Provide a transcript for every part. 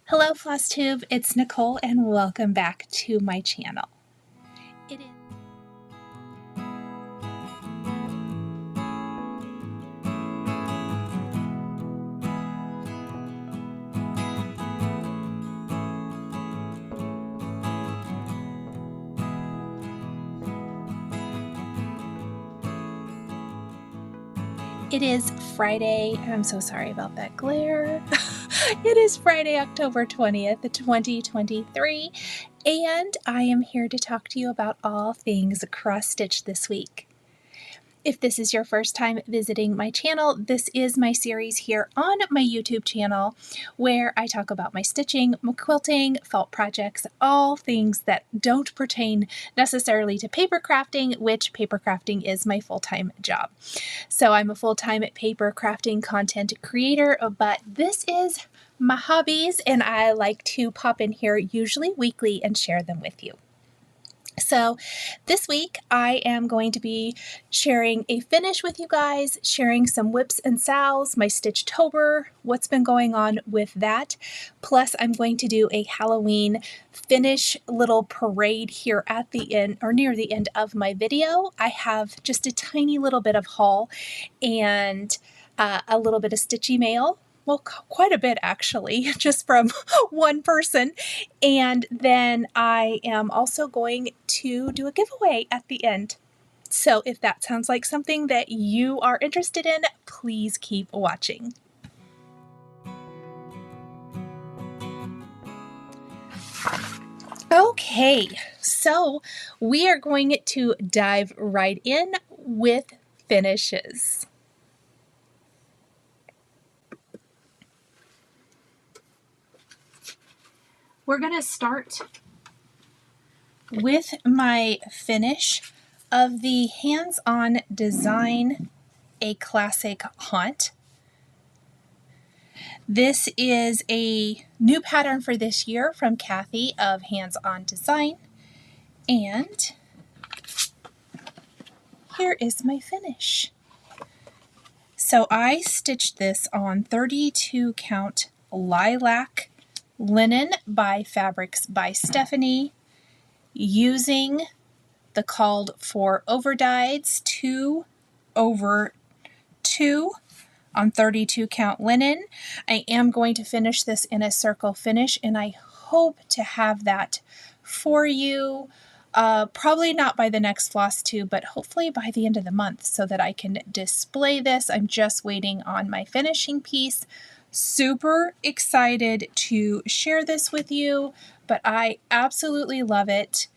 Hello Flosstube, it's Nicole and welcome back to my channel. It is Friday, I'm so sorry about that glare. It is Friday, October 20th, 2023, and I am here to talk to you about all things cross stitch this week. If this is your first time visiting my channel, this is my series here on my YouTube channel where I talk about my stitching, my quilting, felt projects, all things that don't pertain necessarily to paper crafting, which paper crafting is my full-time job. So I'm a full-time paper crafting content creator, but this is my hobbies and I like to pop in here usually weekly and share them with you. So this week I am going to be sharing a finish with you guys, sharing some whips and SALs, my STITCHTOBER, what's been going on with that. Plus I'm going to do a Halloween finish little parade here at the end or near the end of my video. I have just a tiny little bit of haul and a little bit of stitchy mail. Well, quite a bit actually, just from one person. And then I am also going to do a giveaway at the end. So if that sounds like something that you are interested in, please keep watching. Okay, so we are going to dive right in with finishes. We're going to start with my finish of the Hands-On Design, a classic haunt. This is a new pattern for this year from Kathy of Hands-On Design, and here is my finish. So I stitched this on 32 count lilac linen by Fabrics by Stephanie, using the called for overdyeds 2/2 on 32 count linen. I am going to finish this in a circle finish and I hope to have that for you probably not by the next Flosstube, but hopefully by the end of the month so that I can display this. I'm just waiting on my finishing piece. Super excited to share this with you, but I absolutely love it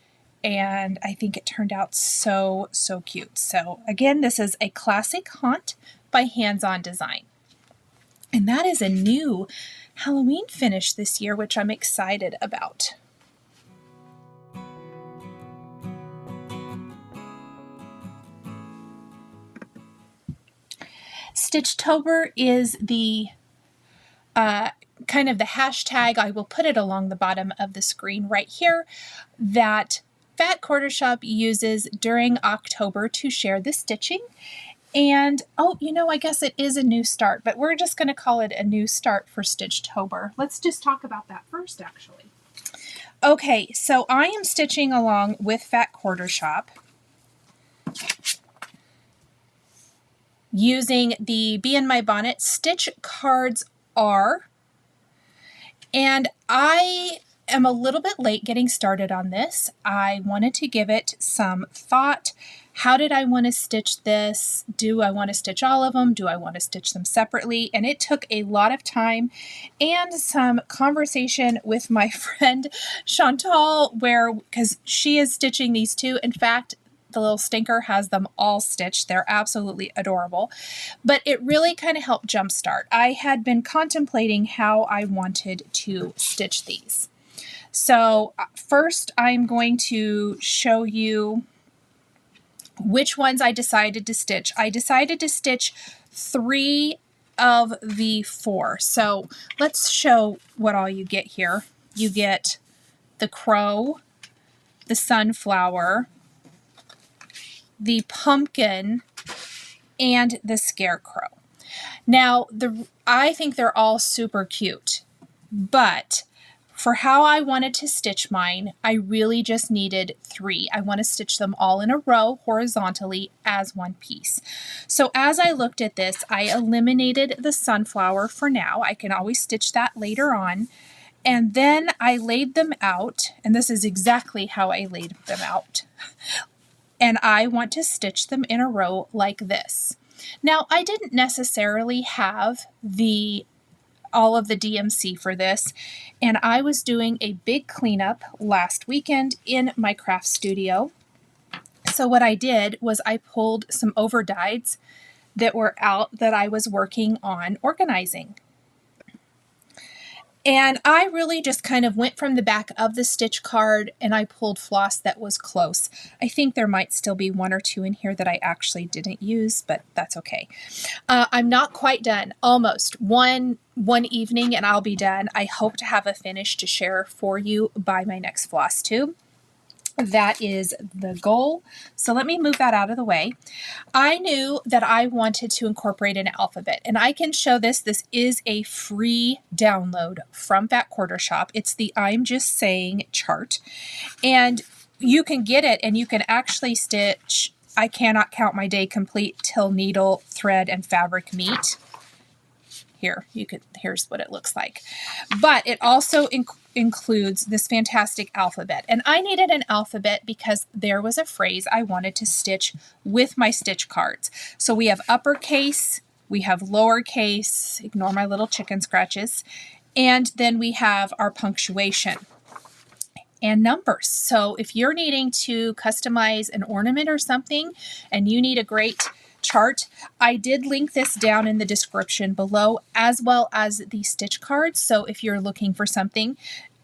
and I think it turned out so cute. So again, this is a classic haunt by Hands-On Design. And that is a new Halloween finish this year, which I'm excited about. STITCHTOBER is the kind of the hashtag. I will put it along the bottom of the screen right here that Fat Quarter Shop uses during October to share the stitching. And oh, you know, I guess it is a new start, but we're just going to call it a new start for STITCHTOBER. Let's just talk about that first, actually. Okay, so I am stitching along with Fat Quarter Shop using the Bee in My Bonnet Stitch Cards R. And I am a little bit late getting started on this. I wanted to give it some thought. How did I want to stitch this? Do I want to stitch all of them? Do I want to stitch them separately? And it took a lot of time and some conversation with my friend Chantal, because she is stitching these too. In fact, the little stinker has them all stitched. They're absolutely adorable. But it really kind of helped jumpstart. I had been contemplating how I wanted to stitch these. So first I'm going to show you which ones I decided to stitch. I decided to stitch 3 of the 4. So let's show what all you get here. You get the crow, the sunflower, the pumpkin, and the scarecrow. Now, I think they're all super cute, but For how I wanted to stitch mine, I really just needed 3. I want to stitch them all in a row horizontally as one piece. So as I looked at this, I eliminated the sunflower for now. I can always stitch that later on. And then I laid them out, and this is exactly how I laid them out. And I want to stitch them in a row like this. Now, I didn't necessarily have all of the DMC for this, and I was doing a big cleanup last weekend in my craft studio. So what I did was I pulled some overdyeds that were out that I was working on organizing. And I really just kind of went from the back of the stitch card and I pulled floss that was close. I think there might still be 1 or 2 in here that I actually didn't use, but that's okay. I'm not quite done. Almost. One evening and I'll be done. I hope to have a finish to share for you by my next floss tube. That is the goal. So let me move that out of the way. I knew that I wanted to incorporate an alphabet, and I can show this. This is a free download from Fat Quarter Shop. It's the I'm Just Saying chart, and you can get it and you can actually stitch I cannot count my day complete till needle, thread, and fabric meet. Here's what it looks like. But it also includes this fantastic alphabet. And I needed an alphabet because there was a phrase I wanted to stitch with my stitch cards. So we have uppercase, we have lowercase, ignore my little chicken scratches, and then we have our punctuation and numbers. So if you're needing to customize an ornament or something and you need a great chart, I did link this down in the description below, as well as the stitch cards. So if you're looking for something,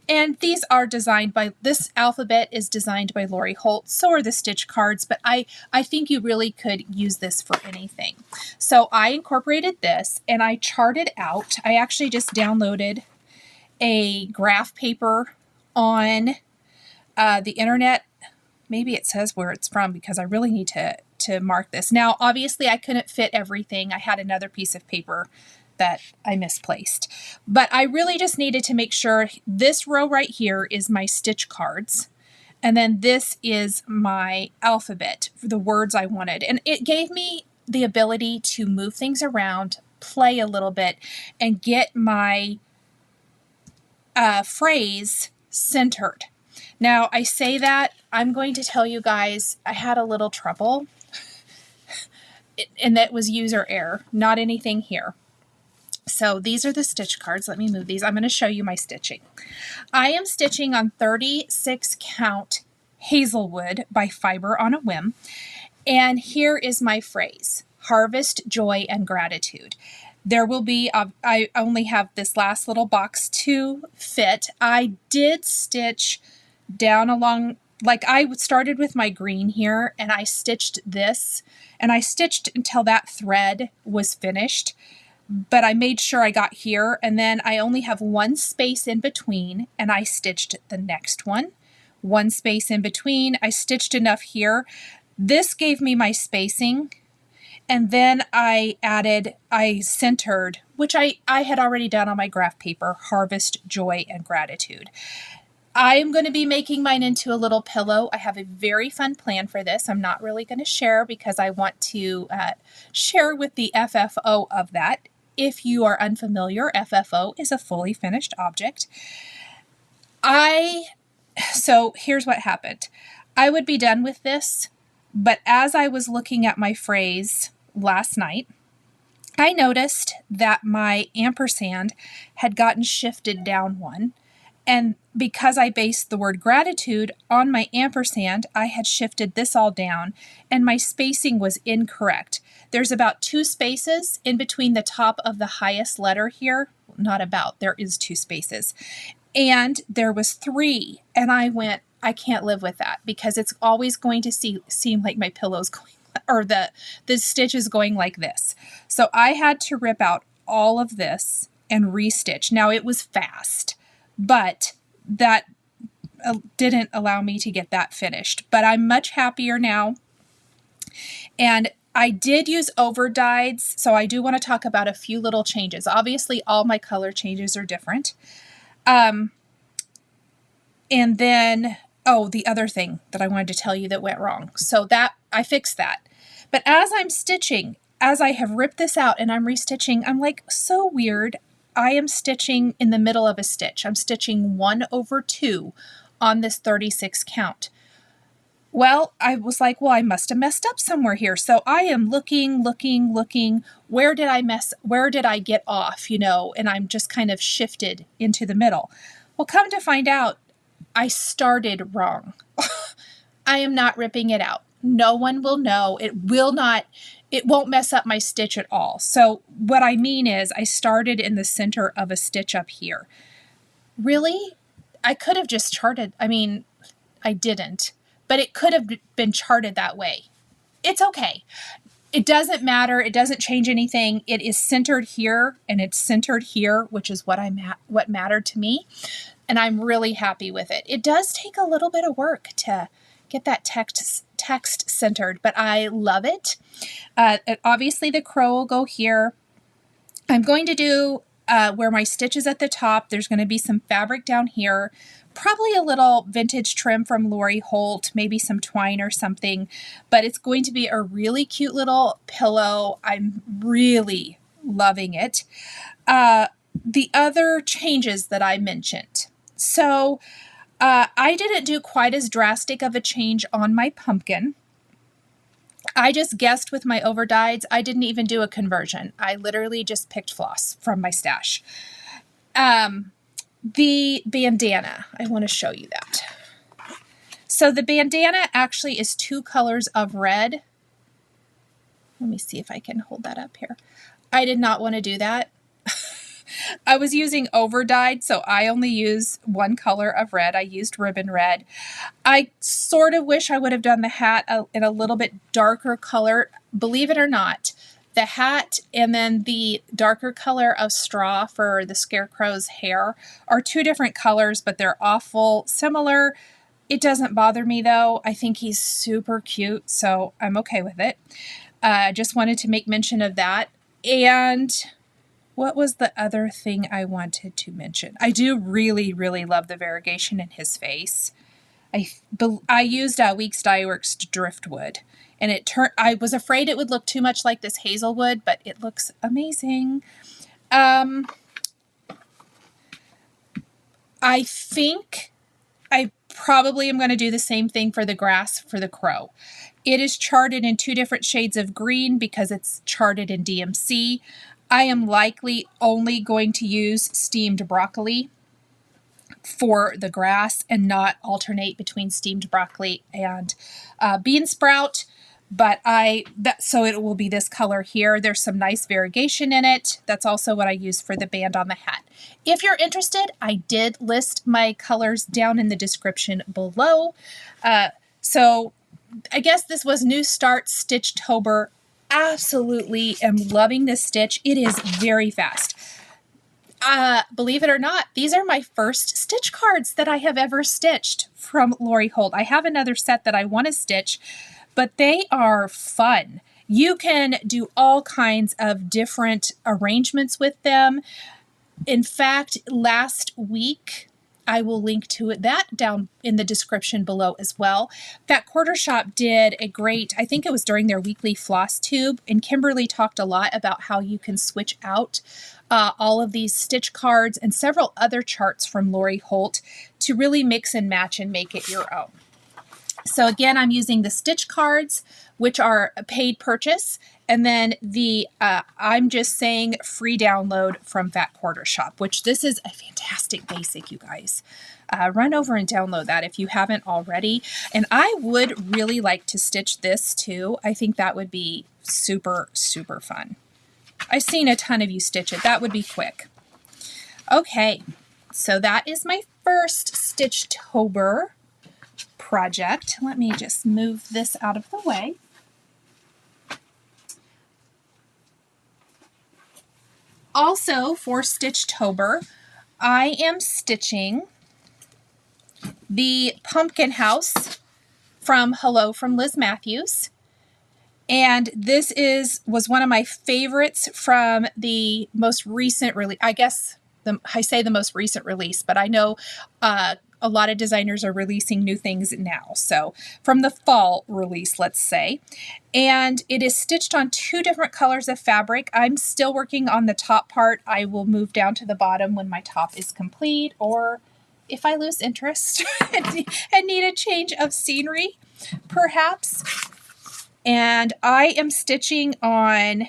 and these are designed by, this alphabet is designed by Lori Holt, so are the stitch cards, but I think you really could use this for anything. So I incorporated this and I charted out. I actually just downloaded a graph paper on the internet. Maybe it says where it's from because I really need to mark this. Now, obviously I couldn't fit everything. I had another piece of paper that I misplaced, but I really just needed to make sure this row right here is my stitch cards. And then this is my alphabet for the words I wanted. And it gave me the ability to move things around, play a little bit, and get my phrase centered. Now, I say that, I'm going to tell you guys, I had a little trouble, and that was user error, not anything here. So these are the stitch cards. Let me move these. I'm going to show you my stitching. I am stitching on 36 count Hazelwood by Fiber on a Whim. And here is my phrase, harvest, joy, and gratitude. There will be, I only have this last little box to fit. I did stitch down along, like I started with my green here and I stitched this and I stitched until that thread was finished, but I made sure I got here and then I only have 1 space in between and I stitched the next one. 1 space in between, I stitched enough here. This gave me my spacing. And then I centered, which I had already done on my graph paper, harvest, joy, and gratitude. I am going to be making mine into a little pillow. I have a very fun plan for this. I'm not really going to share because I want to share with the FFO of that. If you are unfamiliar, FFO is a fully finished object. So here's what happened. I would be done with this, but as I was looking at my phrase last night, I noticed that my ampersand had gotten shifted down 1. And because I based the word gratitude on my ampersand, I had shifted this all down and my spacing was incorrect. There's about 2 spaces in between the top of the highest letter here. Not about, there is 2 spaces. And there was 3. And I went, I can't live with that because it's always going to seem like my pillow's going, or the stitch is going like this. So I had to rip out all of this and restitch. Now it was fast, but that didn't allow me to get that finished. But I'm much happier now. And I did use overdyeds, so I do want to talk about a few little changes. Obviously, all my color changes are different. And then, oh, the other thing that I wanted to tell you that went wrong. So that, I fixed that. But as I'm stitching, as I have ripped this out and I'm restitching, I'm like, so weird. I am stitching in the middle of a stitch. I'm stitching 1/2 on this 36 count. Well, I was like, well, I must have messed up somewhere here. So I am looking. Where did I get off, you know, and I'm just kind of shifted into the middle. Well, come to find out, I started wrong. I am not ripping it out. No one will know. It won't mess up my stitch at all. So what I mean is I started in the center of a stitch up here. Really? I could have just charted. I mean, I didn't, but it could have been charted that way. It's okay. It doesn't matter. It doesn't change anything. It is centered here and it's centered here, which is what mattered to me. And I'm really happy with it. It does take a little bit of work to get that text centered, but I love it. Obviously the crow will go here. I'm going to do where my stitch is at the top. There's going to be some fabric down here, probably a little vintage trim from Lori Holt, maybe some twine or something, but it's going to be a really cute little pillow. I'm really loving it. The other changes that I mentioned. So I didn't do quite as drastic of a change on my pumpkin. I just guessed with my overdyes. I didn't even do a conversion. I literally just picked floss from my stash. The bandana, I want to show you that. So the bandana actually is 2 colors of red. Let me see if I can hold that up here. I did not want to do that. I was using overdyed, so I only use 1 color of red. I used ribbon red. I sort of wish I would have done the hat in a little bit darker color. Believe it or not, the hat and then the darker color of straw for the Scarecrow's hair are 2 different colors, but they're awful similar. It doesn't bother me though. I think he's super cute, so I'm okay with it. Just wanted to make mention of that. And what was the other thing I wanted to mention? I do really, really love the variegation in his face. I used Weeks Dye Works Driftwood, and I was afraid it would look too much like this Hazelwood, but it looks amazing. I think I probably am going to do the same thing for the grass for the crow. It is charted in 2 different shades of green because it's charted in DMC. I am likely only going to use steamed broccoli for the grass and not alternate between steamed broccoli and bean sprout. But so it will be this color here. There's some nice variegation in it. That's also what I use for the band on the hat. If you're interested, I did list my colors down in the description below. So I guess this was New Start Stitchtober. Absolutely am loving this stitch. It is very fast. Believe it or not, these are my first stitch cards that I have ever stitched from Lori Holt. I have another set that I want to stitch, but they are fun. You can do all kinds of different arrangements with them. In fact, last week, I will link to that down in the description below as well. That Quarter Shop did a great, I think it was during their weekly Flosstube, and Kimberly talked a lot about how you can switch out all of these stitch cards and several other charts from Lori Holt to really mix and match and make it your own. So again, I'm using the stitch cards, which are a paid purchase, and then the I'm just saying free download from Fat Quarter Shop, which this is a fantastic basic, you guys. Run over and download that if you haven't already. And I would really like to stitch this too. I think that would be super, super fun. I've seen a ton of you stitch it. That would be quick. Okay, so that is my first Stitchtober project. Let me just move this out of the way. Also for Stitchtober, I am stitching the Pumpkin House from Hello from Liz Matthews. And this was one of my favorites from the most recent release. I guess I say the most recent release, but I know a lot of designers are releasing new things now. So from the fall release, let's say. And it is stitched on 2 different colors of fabric. I'm still working on the top part. I will move down to the bottom when my top is complete, or if I lose interest and need a change of scenery, perhaps. And I am stitching on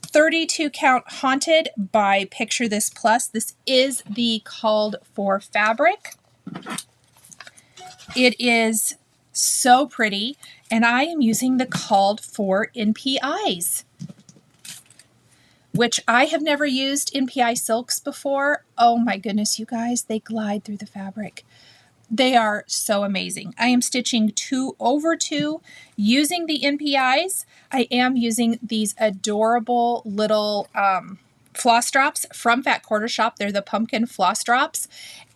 32 count Haunted by Picture This Plus. This is the called for fabric. It is so pretty, and I am using the called for NPIs, which I have never used NPI silks before. Oh my goodness, you guys, they glide through the fabric. They are so amazing. I am stitching 2/2 using the NPIs. I am using these adorable little floss drops from Fat Quarter Shop. They're the pumpkin floss drops.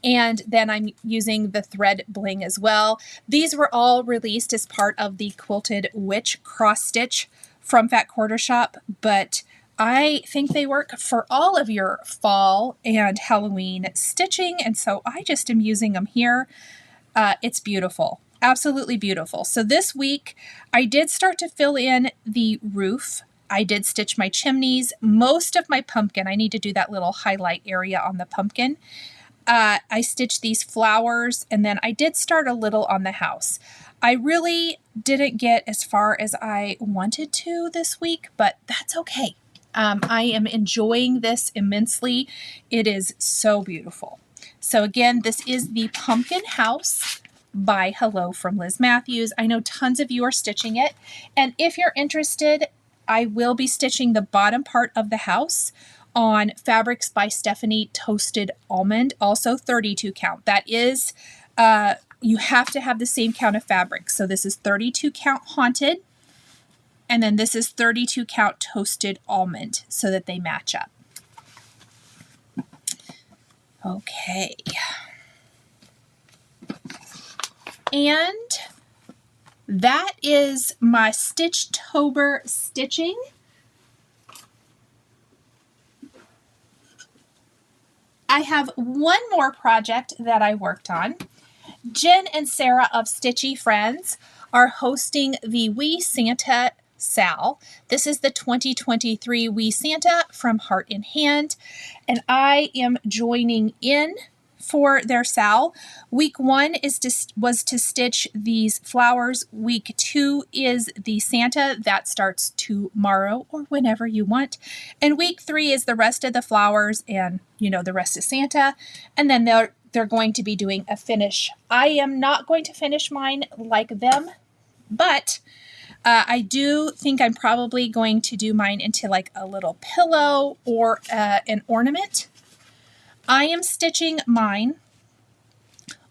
And then I'm using the thread bling as well. These were all released as part of the Quilted Witch cross stitch from Fat Quarter Shop, but I think they work for all of your fall and Halloween stitching, and so I just am using them here. It's beautiful. Absolutely beautiful. So this week, I did start to fill in the roof. I did stitch my chimneys, most of my pumpkin. I need to do that little highlight area on the pumpkin. I stitched these flowers, and then I did start a little on the house. I really didn't get as far as I wanted to this week, but that's okay. I am enjoying this immensely. It is so beautiful. So again, this is the Pumpkin House by Hello from Liz Matthews. I know tons of you are stitching it, and if you're interested, I will be stitching the bottom part of the house on Fabrics by Stephanie Toasted Almond, also 32 count. That is, you have to have the same count of fabric. So this is 32 count Haunted, and then this is 32 count Toasted Almond, so that they match up. Okay. And that is my STITCHTOBER stitching. I have one more project that I worked on. Jen and Sarah of Stitchy Friends are hosting the Wee Santa SAL. This is the 2023 Wee Santa from Heart in Hand, and I am joining in for their SAL. Week 1 was to stitch these flowers. Week 2 is the Santa. That starts tomorrow or whenever you want. And week 3 is the rest of the flowers, and the rest is Santa. And then they're going to be doing a finish. I am not going to finish mine like them, but I do think I'm probably going to do mine into like a little pillow or an ornament. I am stitching mine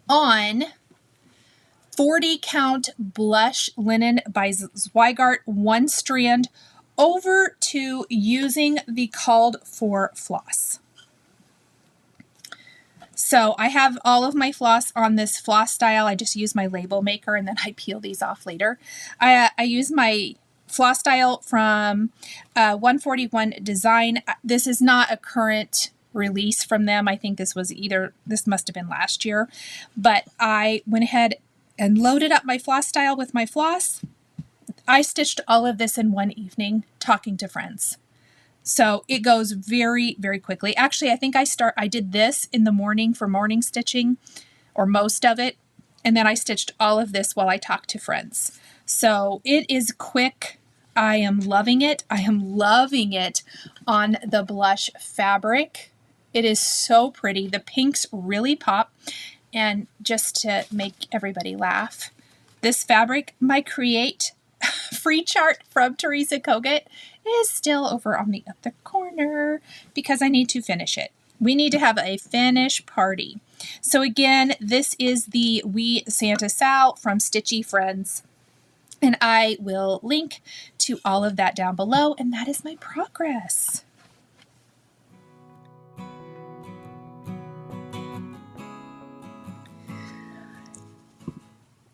on 40 count blush linen by Zweigart, 1 strand, over to using the called for floss. So I have all of my floss on this floss style. I just use my label maker, and then I peel these off later. I use my floss style from 141 Design. This is not a current release from them. I think this must have been last year, but I went ahead and loaded up my floss style with my floss. I stitched all of this in one evening talking to friends. So it goes very, very quickly. Actually, I think I did this in the morning for morning stitching, or most of it, and then I stitched all of this while I talked to friends. So it is quick. I am loving it. I am loving it on the blush fabric. It is so pretty. The pinks really pop. And just to make everybody laugh, this fabric, my Create free chart from Teresa Kogut, is still over on the other corner because I need to finish it. We need to have a finish party. So again, this is the Wee Santa SAL from Stitchy Friends. And I will link to all of that down below. And that is my progress.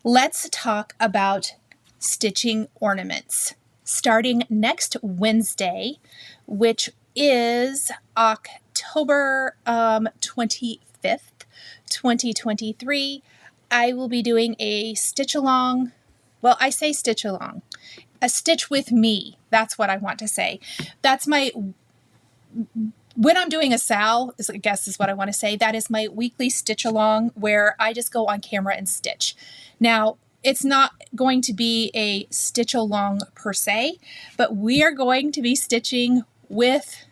Let's talk about stitching ornaments. Starting next Wednesday, which is October October 25th, 2023, I will be doing a stitch along. Well, I say stitch along. A stitch with me. That's what I want to say. That's my, when I'm doing a SAL, I guess is what I want to say. That is my weekly stitch along where I just go on camera and stitch. Now, it's not going to be a stitch along per se, but we are going to be stitching with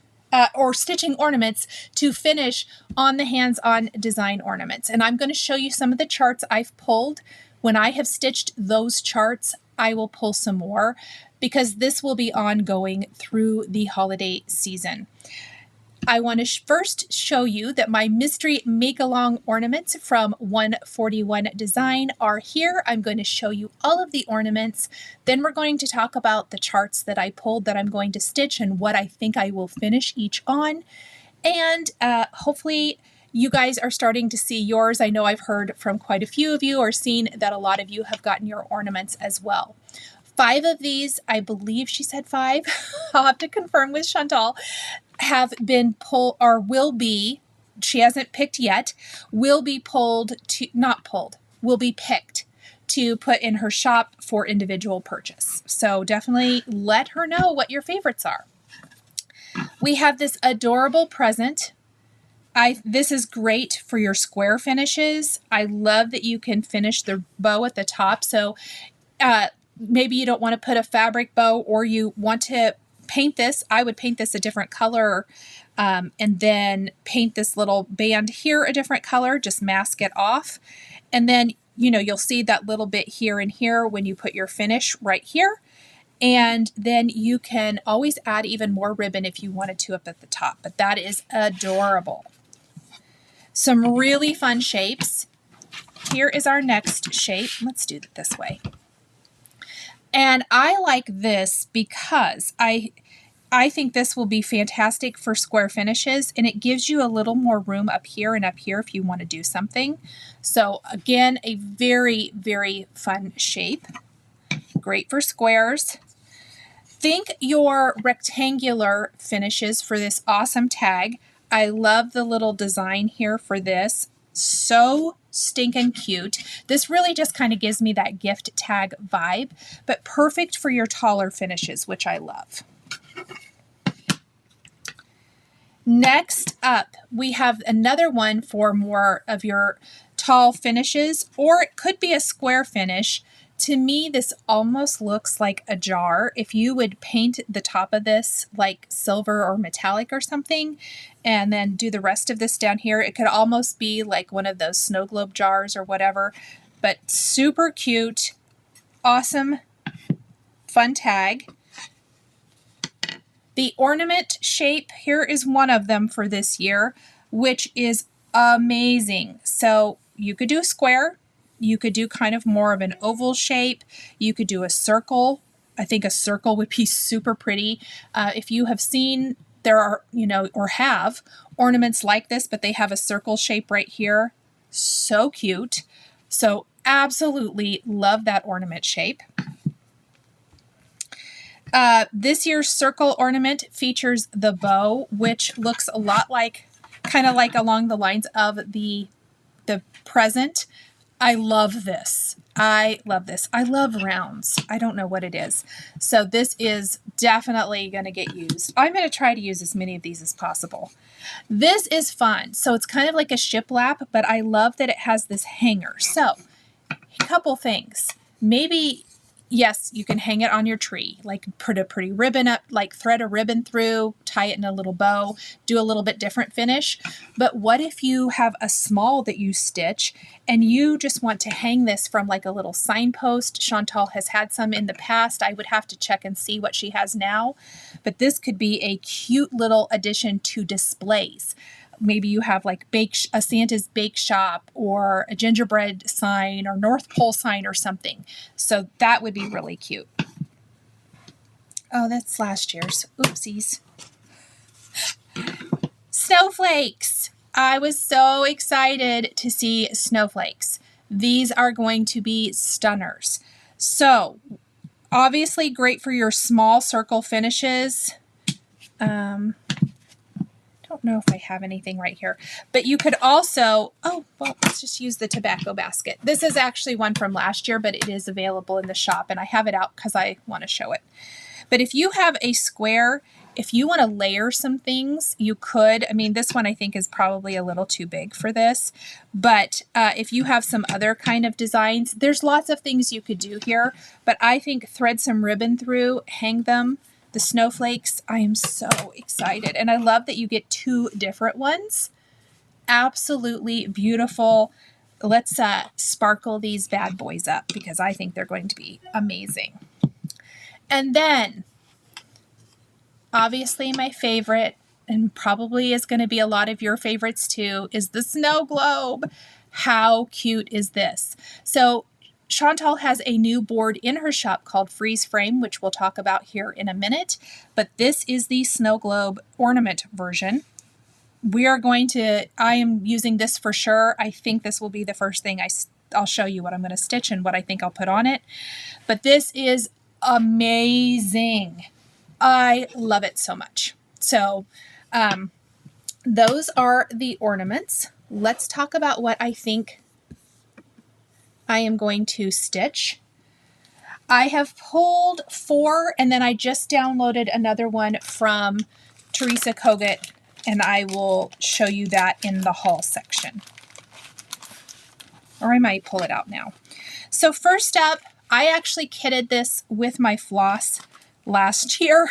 or stitching ornaments to finish on the hands-on design ornaments. And I'm going to show you some of the charts I've pulled. When I have stitched those charts, I will pull some more because this will be ongoing through the holiday season. I want to first show you that my mystery make-along ornaments from 141 Design are here. I'm going to show you all of the ornaments. Then we're going to talk about the charts that I pulled that I'm going to stitch and what I think I will finish each on. And hopefully you guys are starting to see yours. I know I've heard from quite a few of you or seen that a lot of you have gotten your ornaments as well. 5 of these, I believe she said 5, I'll have to confirm with Chantal, have been pulled or will be, she hasn't picked yet, will be pulled to, not pulled, will be picked to put in her shop for individual purchase. So definitely let her know what your favorites are. We have this adorable present. This is great for your square finishes. I love that you can finish the bow at the top. So maybe you don't want to put a fabric bow or you want to paint this. I would paint this a different color and then paint this little band here a different color, just mask it off. And then, you know, you'll see that little bit here and here when you put your finish right here. And then you can always add even more ribbon if you wanted to up at the top, but that is adorable. Some really fun shapes. Here is our next shape. Let's do it this way. And I like this because I think this will be fantastic for square finishes, and it gives you a little more room up here and up here if you want to do something. So again, a very, very fun shape. Great for squares. Think your rectangular finishes for this awesome tag. I love the little design here for this. So stinking cute. This really just kind of gives me that gift tag vibe, but perfect for your taller finishes, which I love. Next up, we have another one for more of your tall finishes, or it could be a square finish. To me, this almost looks like a jar. If you would paint the top of this like silver or metallic or something, and then do the rest of this down here, it could almost be like one of those snow globe jars or whatever, but super cute, awesome, fun tag. The ornament shape, here is one of them for this year, which is amazing. So you could do a square. You could do kind of more of an oval shape. You could do a circle. I think a circle would be super pretty. If you have seen, there are, you know, or have ornaments like this, but they have a circle shape right here. So cute. So absolutely love that ornament shape. This year's circle ornament features the bow, which looks a lot like, kind of like along the lines of the present. I love this. I love this. I love rounds. I don't know what it is. So this is definitely going to get used. I'm going to try to use as many of these as possible. This is fun. So it's kind of like a shiplap, but I love that it has this hanger. So a couple things. Maybe, yes, you can hang it on your tree, like put a pretty ribbon up, like thread a ribbon through, tie it in a little bow, do a little bit different finish. But what if you have a small that you stitch and you just want to hang this from like a little signpost? Chantal has had some in the past. I would have to check and see what she has now, but this could be a cute little addition to displays. Maybe you have like a Santa's bake shop or a gingerbread sign or North Pole sign or something. So that would be really cute. Oh, that's last year's. Oopsies. Snowflakes. I was so excited to see snowflakes. These are going to be stunners. So obviously great for your small circle finishes. Don't don't know if I have anything right here, but you could also, oh, well, let's just use the tobacco basket. This is actually one from last year, but it is available in the shop, and I have it out because I want to show it. But if you have a square, if you want to layer some things, you could. I mean, this one I think is probably a little too big for this, but if you have some other kind of designs, there's lots of things you could do here, but I think thread some ribbon through, hang them. The snowflakes, I am so excited. And I love that you get 2 different ones. Absolutely beautiful. Let's sparkle these bad boys up because I think they're going to be amazing. And then, obviously my favorite, and probably is going to be a lot of your favorites too, is the snow globe. How cute is this? So Chantal has a new board in her shop called Freeze Frame, which we'll talk about here in a minute, but this is the snow globe ornament version. We are going to, I am using this for sure. I think this will be the first thing I'll show you what I'm going to stitch and what I think I'll put on it. But this is amazing. I love it so much. So those are the ornaments. Let's talk about what I think I am going to stitch. I have pulled 4, and then I just downloaded another one from Teresa Kogut, and I will show you that in the haul section. Or I might pull it out now. So first up, I actually kitted this with my floss last year.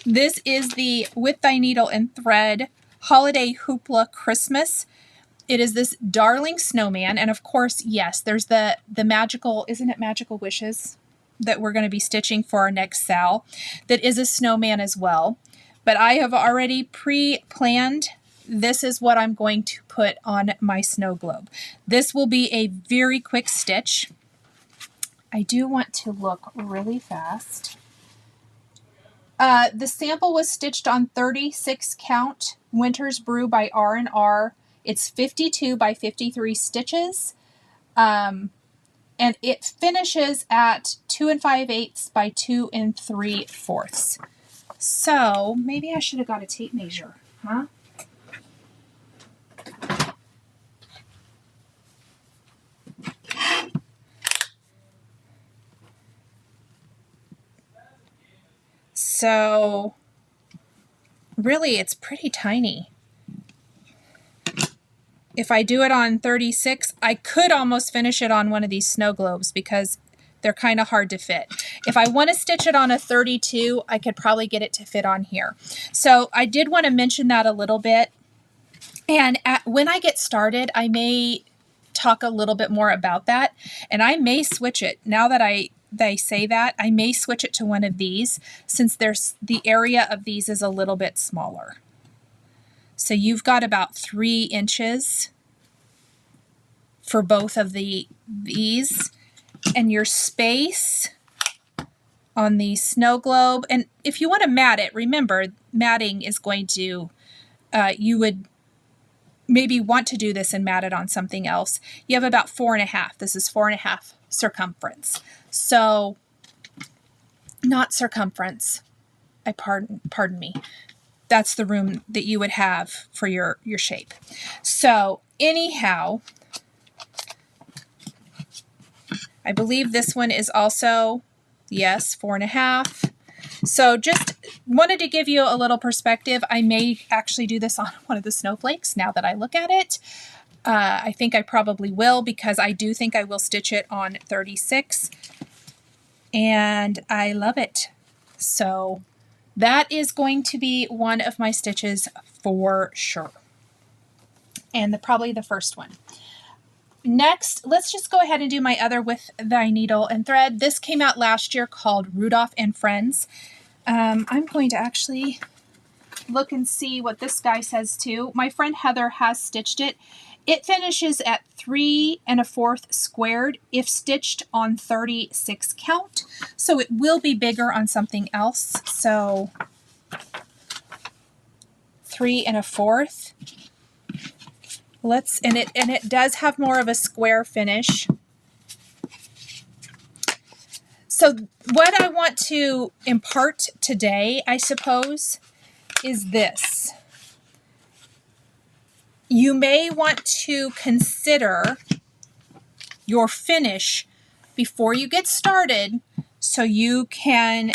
This is the With Thy Needle and Thread Holiday Hoopla Christmas. It is this darling snowman, and of course, yes, there's the magical, isn't it Magical Wishes, that we're going to be stitching for our next SAL, that is a snowman as well. But I have already pre-planned, this is what I'm going to put on my snow globe. This will be a very quick stitch. I do want to look really fast. The sample was stitched on 36 count Winter's Brew by R&R. It's 52 by 53 stitches, and it finishes at 2 5/8 by 2 3/4. So maybe I should have got a tape measure, huh? So really, it's pretty tiny. If I do it on 36, I could almost finish it on one of these snow globes because they're kind of hard to fit. If I want to stitch it on a 32, I could probably get it to fit on here. So I did want to mention that a little bit. And when I get started, I may talk a little bit more about that. And I may switch it. Now that they say that, I may switch it to one of these since the area of these is a little bit smaller. So you've got about 3 inches for both of these, and your space on the snow globe. And if you want to mat it, remember matting is going to, you would maybe want to do this and mat it on something else. You have about 4.5. This is 4.5 circumference. So not circumference. Pardon me. That's the room that you would have for your shape. So anyhow, I believe this one is also, yes, 4.5. So just wanted to give you a little perspective. I may actually do this on one of the snowflakes now that I look at it. I think I probably will because I do think I will stitch it on 36. And I love it. So that is going to be one of my stitches for sure. And probably the first one. Next, let's just go ahead and do my other With Thy Needle and Thread. This came out last year called Rudolph and Friends. I'm going to actually look and see what this guy says too. My friend Heather has stitched it. It finishes at 3 1/4 squared if stitched on 36 count. So it will be bigger on something else. So 3 1/4. And it does have more of a square finish. So what I want to impart today, I suppose, is this. you may want to consider your finish before you get started so you can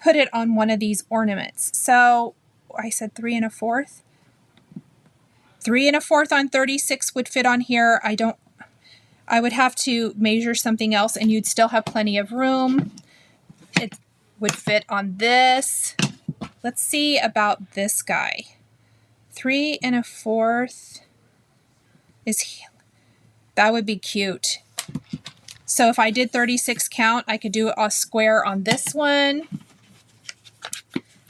put it on one of these ornaments. So I said 3 1/4. 3 1/4 on 36 would fit on here. I would have to measure something else and you'd still have plenty of room. It would fit on this. Let's see about this guy. 3 1/4 that would be cute. So if I did 36 count, I could do a square on this one.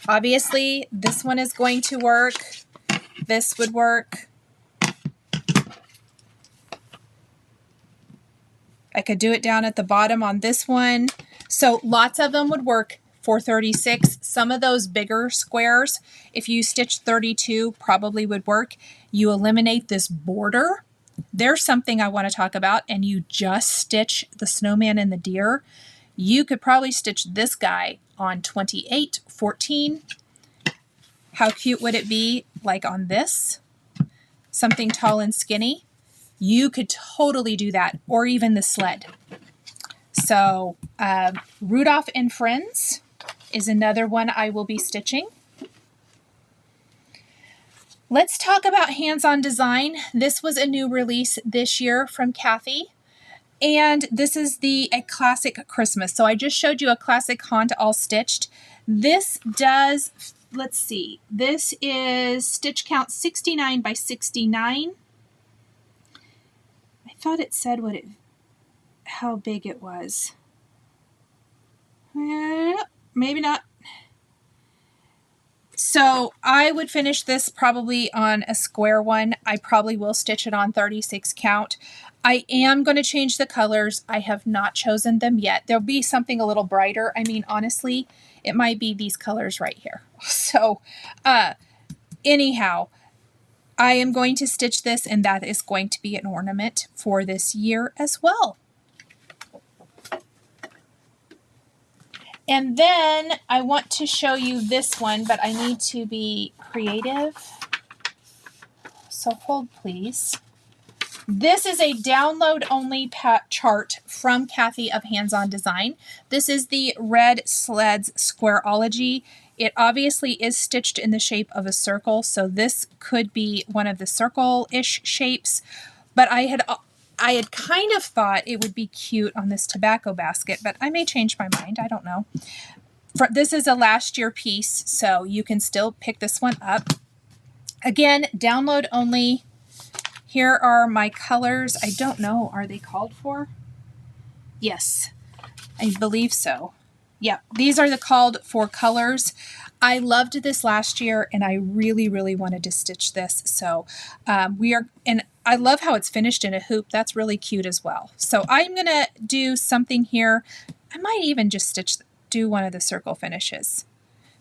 Obviously, this one is going to work. This would work. I could do it down at the bottom on this one. So lots of them would work for 36. Some of those bigger squares, if you stitch 32, probably would work. You eliminate this border. There's something I want to talk about, and you just stitch the snowman and the deer. You could probably stitch this guy on 28, 14. How cute would it be like on this? Something tall and skinny. You could totally do that, or even the sled. So Rudolph and Friends is another one I will be stitching. Let's talk about hands-on design. This was a new release this year from Kathy. And this is a classic Christmas. So I just showed you a classic Haunt all stitched. This does, let's see, this is stitch count 69 by 69. I thought it said how big it was. Maybe not. So I would finish this probably on a square one. I probably will stitch it on 36 count. I am going to change the colors. I have not chosen them yet. There'll be something a little brighter. I mean, honestly, it might be these colors right here. So anyhow, I am going to stitch this, and that is going to be an ornament for this year as well. And then I want to show you this one, but I need to be creative. So hold, please. This is a download-only chart from Kathy of Hands-On Design. This is the Red Sleds Squareology. It obviously is stitched in the shape of a circle, so this could be one of the circle-ish shapes. But I had kind of thought it would be cute on this tobacco basket, but I may change my mind. I don't know. This is a last year piece, so you can still pick this one up. Again, download only. Here are my colors. I don't know. Are they called for? Yes, I believe so. Yeah, these are the called for colors. I loved this last year, and I really, really wanted to stitch this. So and I love how it's finished in a hoop. That's really cute as well. So I'm going to do something here. I might even just do one of the circle finishes.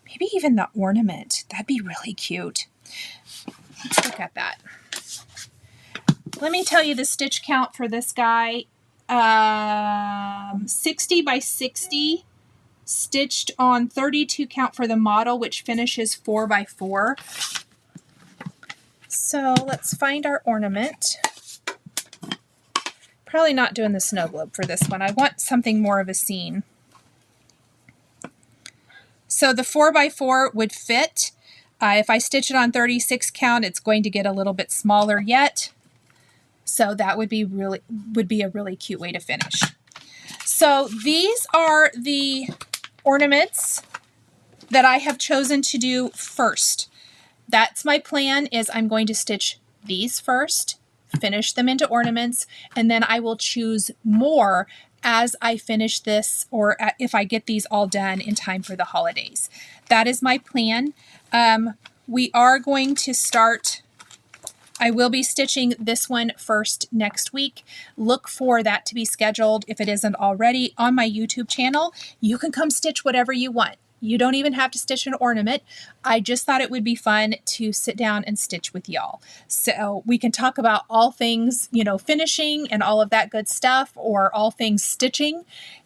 Maybe even the ornament. That'd be really cute. Let's look at that. Let me tell you the stitch count for this guy. 60 by 60. Stitched on 32 count for the model, which finishes 4 by 4. So let's find our ornament. Probably not doing the snow globe for this one. I want something more of a scene. So the 4 by 4 would fit. If I stitch it on 36 count, it's going to get a little bit smaller yet. So that would be a really cute way to finish. So these are the ornaments that I have chosen to do first. That's my plan, is I'm going to stitch these first, finish them into ornaments, and then I will choose more as I finish this, or if I get these all done in time for the holidays. That is my plan. We are going to start, I will be stitching this one first next week. Look for that to be scheduled if it isn't already on my YouTube channel. You can come stitch whatever you want. You don't even have to stitch an ornament. I just thought it would be fun to sit down and stitch with y'all. So we can talk about all things, finishing and all of that good stuff, or all things stitching,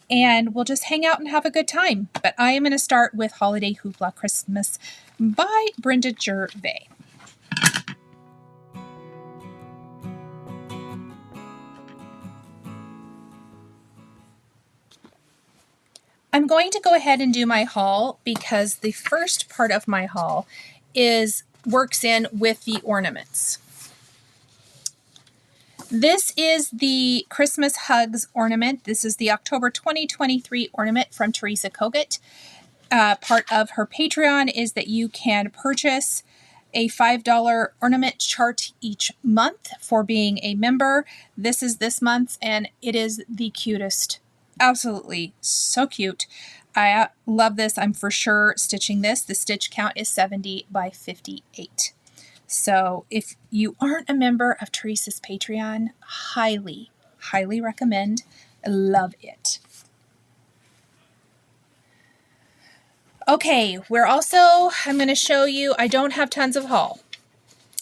and we'll just hang out and have a good time. But I am going to start with Holiday Hoopla Christmas by Brenda Gervais. I'm going to go ahead and do my haul because the first part of my haul works in with the ornaments. This is the Christmas Hugs ornament. This is the October 2023 ornament from Teresa Kogut. Part of her Patreon is that you can purchase a $5 ornament chart each month for being a member. This is this month's, and it is the cutest. Absolutely so cute. I love this. I'm for sure stitching this. The stitch count is 70 by 58. So if you aren't a member of Teresa's Patreon, highly, highly recommend. Love it. Okay, I'm going to show you, I don't have tons of haul.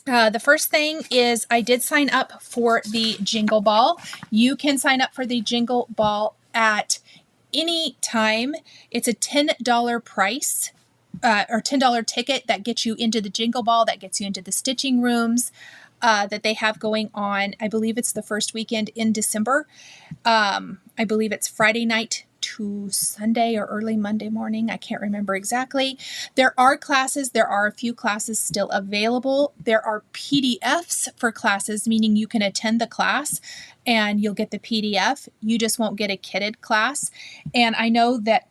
The first thing is I did sign up for the Jingle Ball. You can sign up for the Jingle Ball at any time. It's a $10 price. Or $10 ticket that gets you into the Jingle Ball, that gets you into the stitching rooms that they have going on. I believe it's the first weekend in December. I believe it's Friday night to Sunday or early Monday morning. I can't remember exactly. There are classes. There are a few classes still available. There are PDFs for classes, meaning you can attend the class and you'll get the PDF. You just won't get a kitted class. And I know that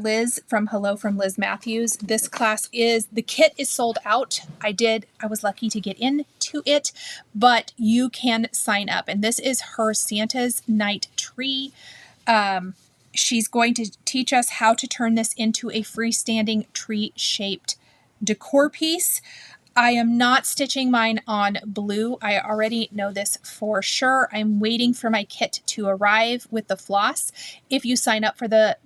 Liz from Hello from Liz Matthews, this class the kit is sold out. I was lucky to get into it, but you can sign up. And this is her Santa's Night Tree. She's going to teach us how to turn this into a freestanding tree-shaped decor piece. I am not stitching mine on blue. I already know this for sure. I'm waiting for my kit to arrive with the floss. If you sign up for the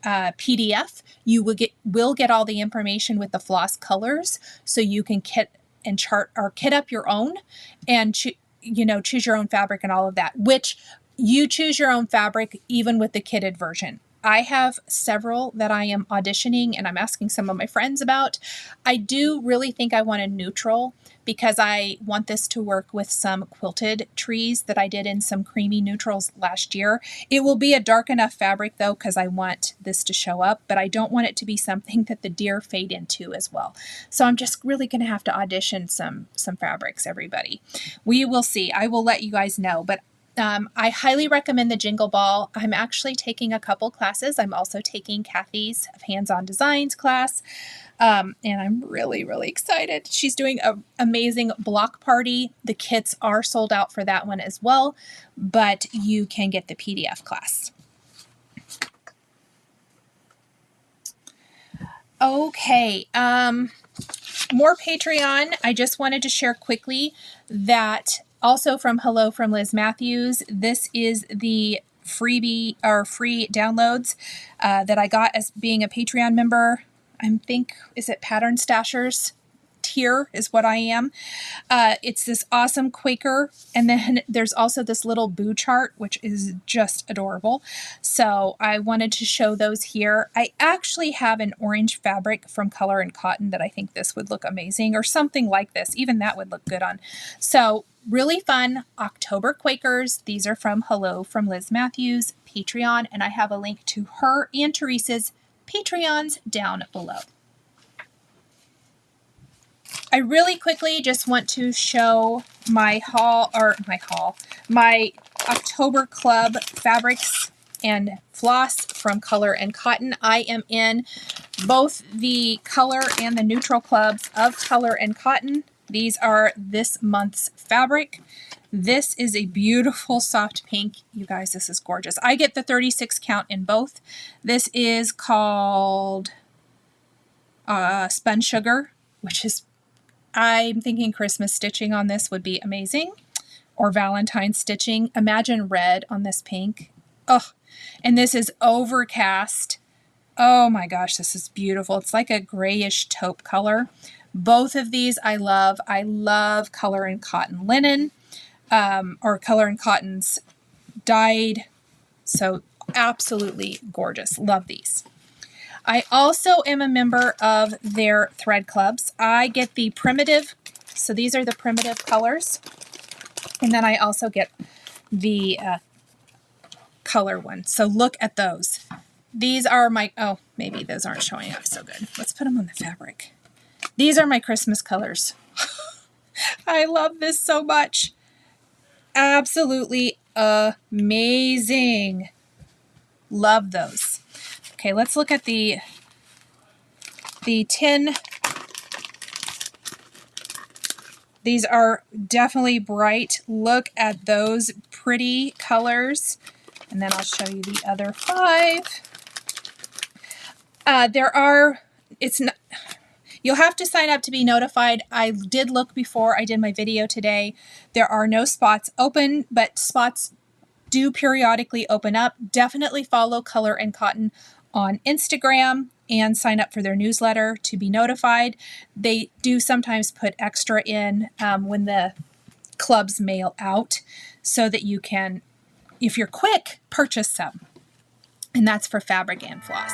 PDF, you will get all the information with the floss colors, so you can kit up your own and choose your own fabric and all of that, which you choose your own fabric even with the kitted version. I have several that I am auditioning and I'm asking some of my friends about. I do really think I want a neutral because I want this to work with some quilted trees that I did in some creamy neutrals last year. It will be a dark enough fabric though, because I want this to show up, but I don't want it to be something that the deer fade into as well. So I'm just really going to have to audition some fabrics, everybody. We will see. I will let you guys know, but I highly recommend the Jingle Ball. I'm actually taking a couple classes. I'm also taking Kathy's Hands-On Designs class, and I'm really, really excited. She's doing an amazing block party. The kits are sold out for that one as well, but you can get the PDF class. Okay, more Patreon. I just wanted to share quickly that also from Hello from Liz Matthews, this is the freebie or free downloads that I got as being a Patreon member. Is it Pattern Stashers tier is what I am. It's this awesome Quaker, and then there's also this little boo chart, which is just adorable. So I wanted to show those here. I actually have an orange fabric from Color and Cotton that I think this would look amazing, or something like this. Even that would look good on. So really fun October Quakers. These are from Hello from Liz Matthews Patreon, and I have a link to her and Teresa's Patreons down below. I really quickly just want to show my October Club fabrics and floss from Color and Cotton. I am in both the color and the neutral clubs of Color and Cotton. These are this month's fabric. This is a beautiful soft pink. You guys, this is gorgeous. I get the 36 count in both. This is called Spun Sugar, which is, I'm thinking Christmas stitching on this would be amazing, or Valentine's stitching. Imagine red on this pink. Oh, and this is Overcast. Oh my gosh, this is beautiful. It's like a grayish taupe color. Both of these I love. I love Color and Cotton linen, or Color and Cotton's dyed. So absolutely gorgeous. Love these. I also am a member of their thread clubs. I get the primitive, so these are the primitive colors. And then I also get the color one. So look at those. These are my, oh, maybe those aren't showing up so good. Let's put them on the fabric. These are my Christmas colors. I love this so much. Absolutely amazing. Love those. Okay, let's look at the tin. These are definitely bright. Look at those pretty colors. And then I'll show you the other 5. It's not, you'll have to sign up to be notified. I did look before I did my video today. There are no spots open, but spots do periodically open up. Definitely follow Color and Cotton on Instagram and sign up for their newsletter to be notified. They do sometimes put extra in when the clubs mail out so that you can, if you're quick, purchase some. And that's for fabric and floss.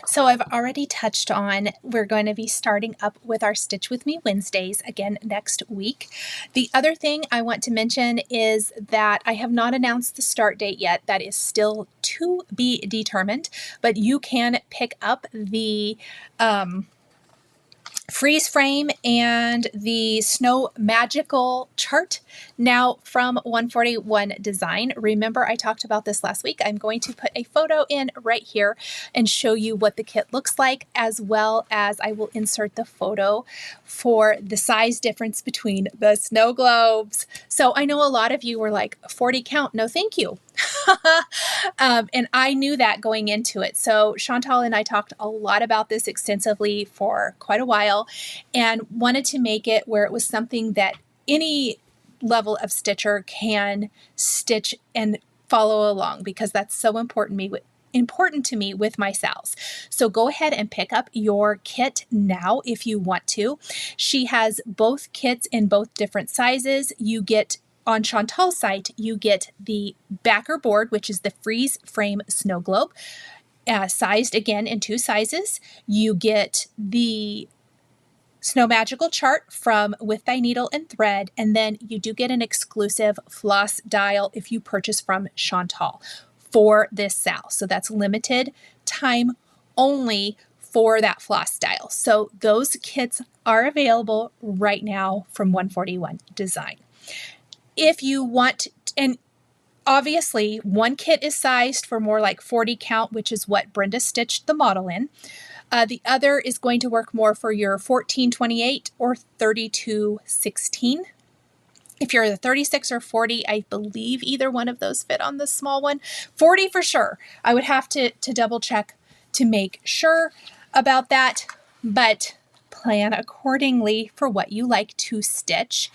So I've already touched on, we're going to be starting up with our Stitch With Me Wednesdays again next week. The other thing I want to mention is that I have not announced the start date yet. That is still to be determined, but you can pick up the freeze frame and the Snow Magical chart now from 141 Design. Remember, I talked about this last week. I'm going to put a photo in right here and show you what the kit looks like, as well as I will insert the photo for the size difference between the snow globes. So I know a lot of you were like, 40 count, no thank you. And I knew that going into it. So Chantal and I talked a lot about this extensively for quite a while and wanted to make it where it was something that any level of stitcher can stitch and follow along, because that's so important to me with my SALs. So go ahead and pick up your kit now if you want to. She has both kits in both different sizes. You get, on Chantal's site, you get the backer board, which is the freeze frame snow globe, sized again in 2 sizes. You get the Snow Magical chart from With Thy Needle and Thread, and then you do get an exclusive floss dial if you purchase from Chantal for this SAL. So that's limited time only for that floss dial. So those kits are available right now from 141 Design. If you want, and obviously one kit is sized for more like 40 count, which is what Brenda stitched the model in. The other is going to work more for your 1428 or 3216. If you're the 36 or 40, I believe either one of those fit on the small one. 40 for sure. I would have to double check to make sure about that, but plan accordingly for what you like to stitch.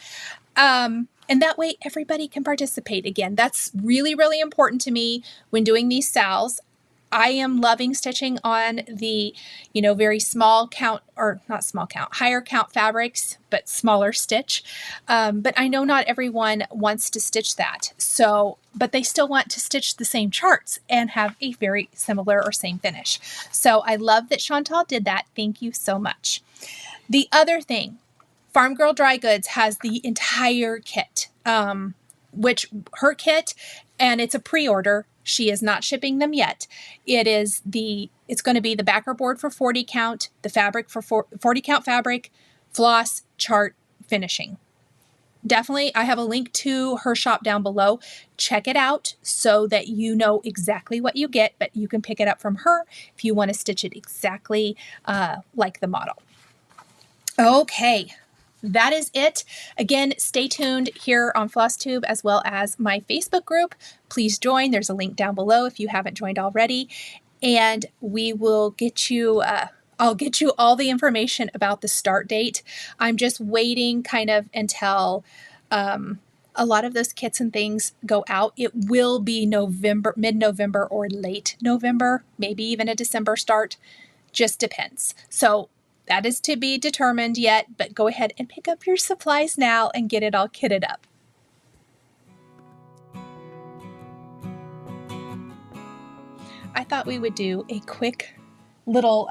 And that way everybody can participate. Again, that's really, really important to me when doing these SALs. I am loving stitching on the, very small count, or not small count, higher count fabrics, but smaller stitch. But I know not everyone wants to stitch that. So, but they still want to stitch the same charts and have a very similar or same finish. So I love that Chantal did that. Thank you so much. The other thing, Farm Girl Dry Goods has the entire kit, which her kit, and it's a pre-order. She is not shipping them yet. It's going to be the backer board for 40 count, the fabric for 40 count fabric, floss, chart, finishing. Definitely, I have a link to her shop down below. Check it out so that you know exactly what you get, but you can pick it up from her if you want to stitch it exactly like the model. Okay. That is it. Again, stay tuned here on Flosstube as well as my Facebook group. Please join. There's a link down below if you haven't joined already. And we will get you, I'll get you all the information about the start date. I'm just waiting kind of until a lot of those kits and things go out. It will be November, mid-November or late November, maybe even a December start. Just depends. So that is to be determined yet, but go ahead and pick up your supplies now and get it all kitted up. I thought we would do a quick little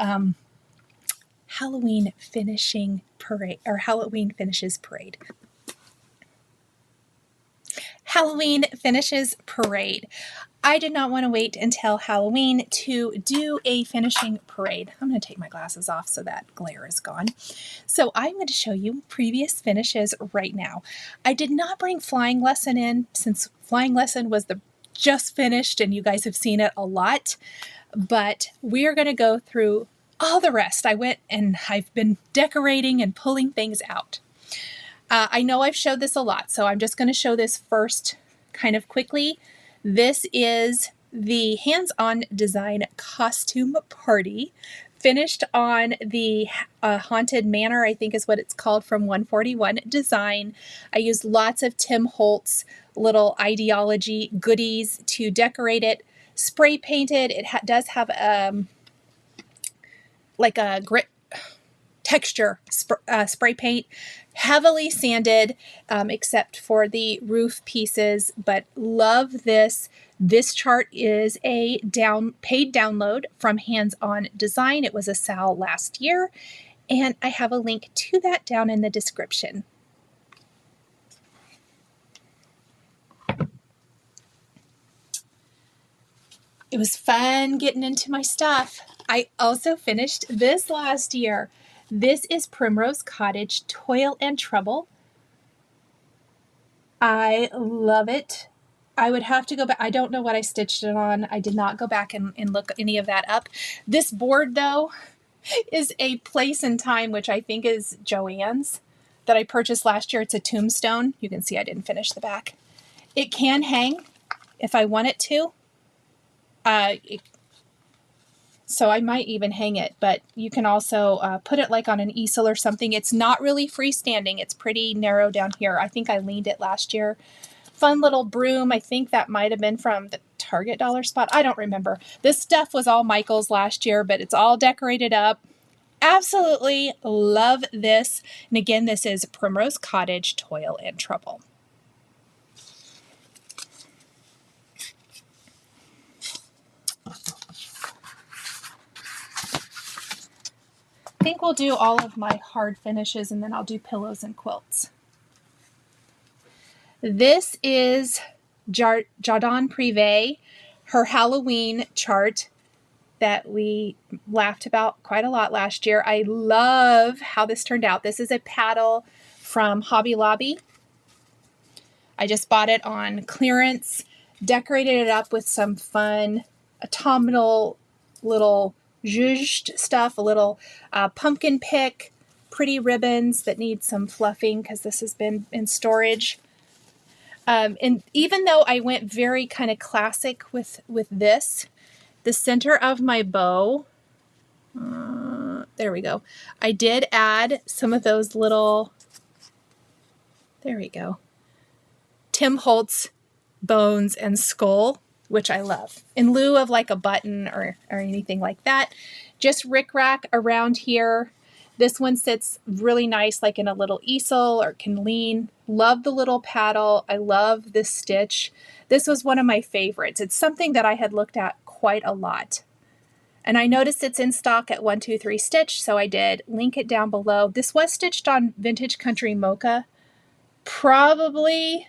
Halloween finishing parade, or Halloween finishes parade. Halloween finishes parade. I did not want to wait until Halloween to do a finishing parade. I'm going to take my glasses off so that glare is gone. So I'm going to show you previous finishes right now. I did not bring Flying Lesson in since Flying Lesson was just finished and you guys have seen it a lot, but we are going to go through all the rest. I went and I've been decorating and pulling things out. I know I've showed this a lot, so I'm just going to show this first kind of quickly. This is the hands-on design costume party finished on the Haunted Manor, I think is what it's called, from 141 Design. I used lots of Tim Holtz little ideology goodies to decorate it. Spray painted. It does have like a grit texture spray paint, heavily sanded except for the roof pieces, but love this. This chart is a paid download from Hands On Design. It was a SAL last year, and I have a link to that down in the description. It was fun getting into my stuff. I also finished this last year. This is Primrose Cottage Toil and Trouble. I love it. I would have to go back. I don't know what I stitched it on. I did not go back and look any of that up. This board, though, is a Place and Time, which I think is Joann's, that I purchased last year. It's a tombstone. You can see I didn't finish the back. It can hang if I want it to. So I might even hang it, but you can also put it like on an easel or something. It's not really freestanding. It's pretty narrow down here. I think I leaned it last year. Fun little broom. I think that might have been from the Target dollar spot. I don't remember. This stuff was all Michael's last year, but it's all decorated up. Absolutely love this. And again, this is Primrose Cottage Toil and Trouble. I think we'll do all of my hard finishes and then I'll do pillows and quilts. This is Jardin Privé, her Halloween chart that we laughed about quite a lot last year. I love how this turned out. This is a paddle from Hobby Lobby. I just bought it on clearance, decorated it up with some fun autumnal little zhuzhed stuff, a little pumpkin pick, pretty ribbons that need some fluffing because this has been in storage. And even though I went very kind of classic with this, the center of my bow, there we go. I did add some of those little, there we go, Tim Holtz bones and skull, which I love, in lieu of like a button or anything like that. Just rickrack around here. This one sits really nice, like in a little easel or can lean. Love the little paddle. I love this stitch. This was one of my favorites. It's something that I had looked at quite a lot. And I noticed it's in stock at 123 Stitch, so I did link it down below. This was stitched on Vintage Country Mocha. Probably,